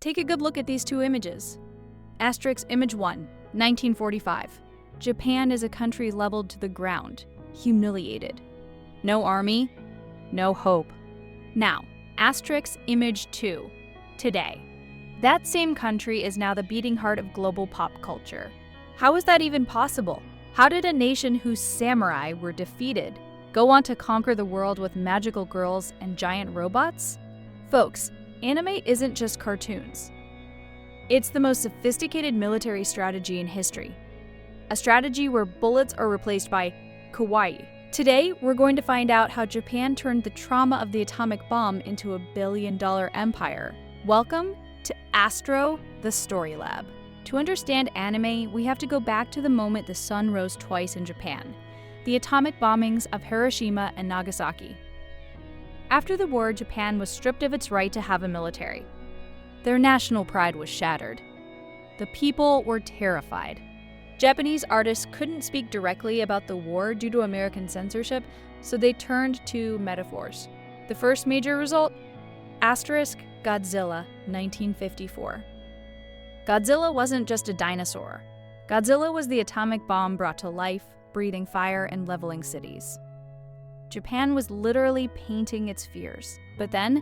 Take a good look at these two images. Asterisk Image 1, 1945. Japan is a country leveled to the ground, humiliated. No army, no hope. Now, asterisk Image 2, today. That same country is now the beating heart of global pop culture. How is that even possible? How did a nation whose samurai were defeated go on to conquer the world with magical girls and giant robots? Folks, anime isn't just cartoons. It's the most sophisticated military strategy in history. A strategy where bullets are replaced by kawaii. Today, we're going to find out how Japan turned the trauma of the atomic bomb into a billion-dollar empire. Welcome to Astro, the Story Lab. To understand anime, we have to go back to the moment the sun rose twice in Japan, the atomic bombings of Hiroshima and Nagasaki. After the war, Japan was stripped of its right to have a military. Their national pride was shattered. The people were terrified. Japanese artists couldn't speak directly about the war due to American censorship, so they turned to metaphors. The first major result? Asterisk Godzilla, 1954. Godzilla wasn't just a dinosaur. Godzilla was the atomic bomb brought to life, breathing fire and leveling cities. Japan was literally painting its fears. But then,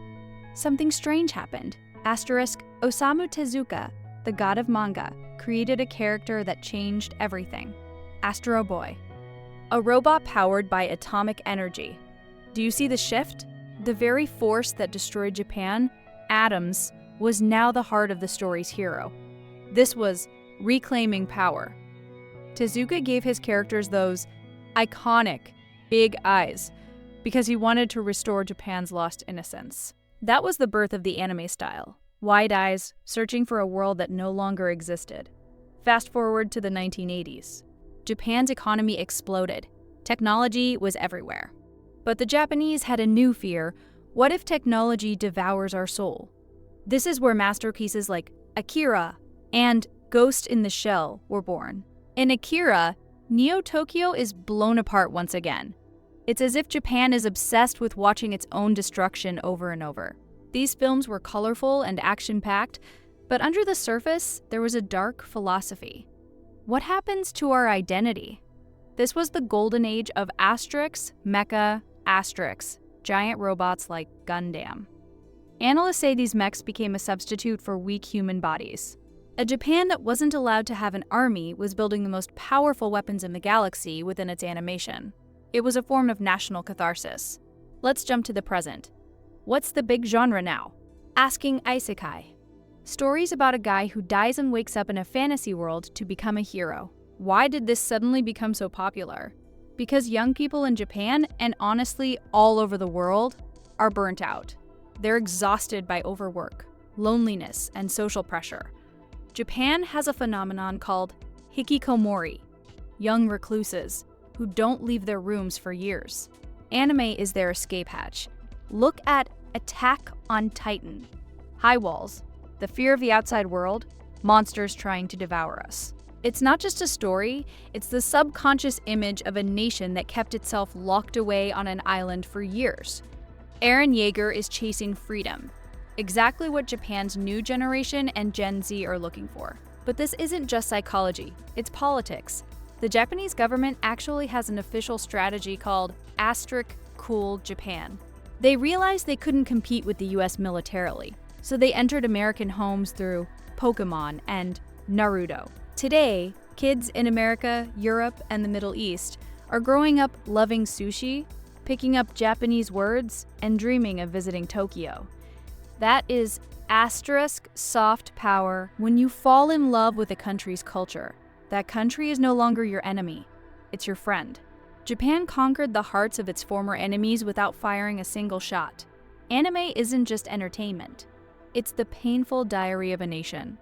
something strange happened. Asterisk Osamu Tezuka, the god of manga, created a character that changed everything. Astro Boy. A robot powered by atomic energy. Do you see the shift? The very force that destroyed Japan, atoms, was now the heart of the story's hero. This was reclaiming power. Tezuka gave his characters those iconic big eyes because he wanted to restore Japan's lost innocence. That was the birth of the anime style. Wide eyes, searching for a world that no longer existed. Fast forward to the 1980s. Japan's economy exploded. Technology was everywhere. But the Japanese had a new fear. What if technology devours our soul? This is where masterpieces like Akira and Ghost in the Shell were born. In Akira, Neo-Tokyo is blown apart once again. It's as if Japan is obsessed with watching its own destruction over and over. These films were colorful and action-packed, but under the surface, there was a dark philosophy. What happens to our identity? This was the golden age of Asterix, Mecha, Asterix, giant robots like Gundam. Analysts say these mechs became a substitute for weak human bodies. A Japan that wasn't allowed to have an army was building the most powerful weapons in the galaxy within its animation. It was a form of national catharsis. Let's jump to the present. What's the big genre now? Asking isekai. Stories about a guy who dies and wakes up in a fantasy world to become a hero. Why did this suddenly become so popular? Because young people in Japan, and honestly all over the world, are burnt out. They're exhausted by overwork, loneliness, and social pressure. Japan has a phenomenon called hikikomori, young recluses, who don't leave their rooms for years. Anime is their escape hatch. Look at Attack on Titan. High walls, the fear of the outside world, monsters trying to devour us. It's not just a story, it's the subconscious image of a nation that kept itself locked away on an island for years. Eren Yeager is chasing freedom, exactly what Japan's new generation and Gen Z are looking for. But this isn't just psychology, it's politics. The Japanese government actually has an official strategy called Asterisk Cool Japan. They realized they couldn't compete with the US militarily, so they entered American homes through Pokemon and Naruto. Today, kids in America, Europe, and the Middle East are growing up loving sushi, picking up Japanese words, and dreaming of visiting Tokyo. That is asterisk soft power. When you fall in love with a country's culture, that country is no longer your enemy, it's your friend. Japan conquered the hearts of its former enemies without firing a single shot. Anime isn't just entertainment. It's the painful diary of a nation.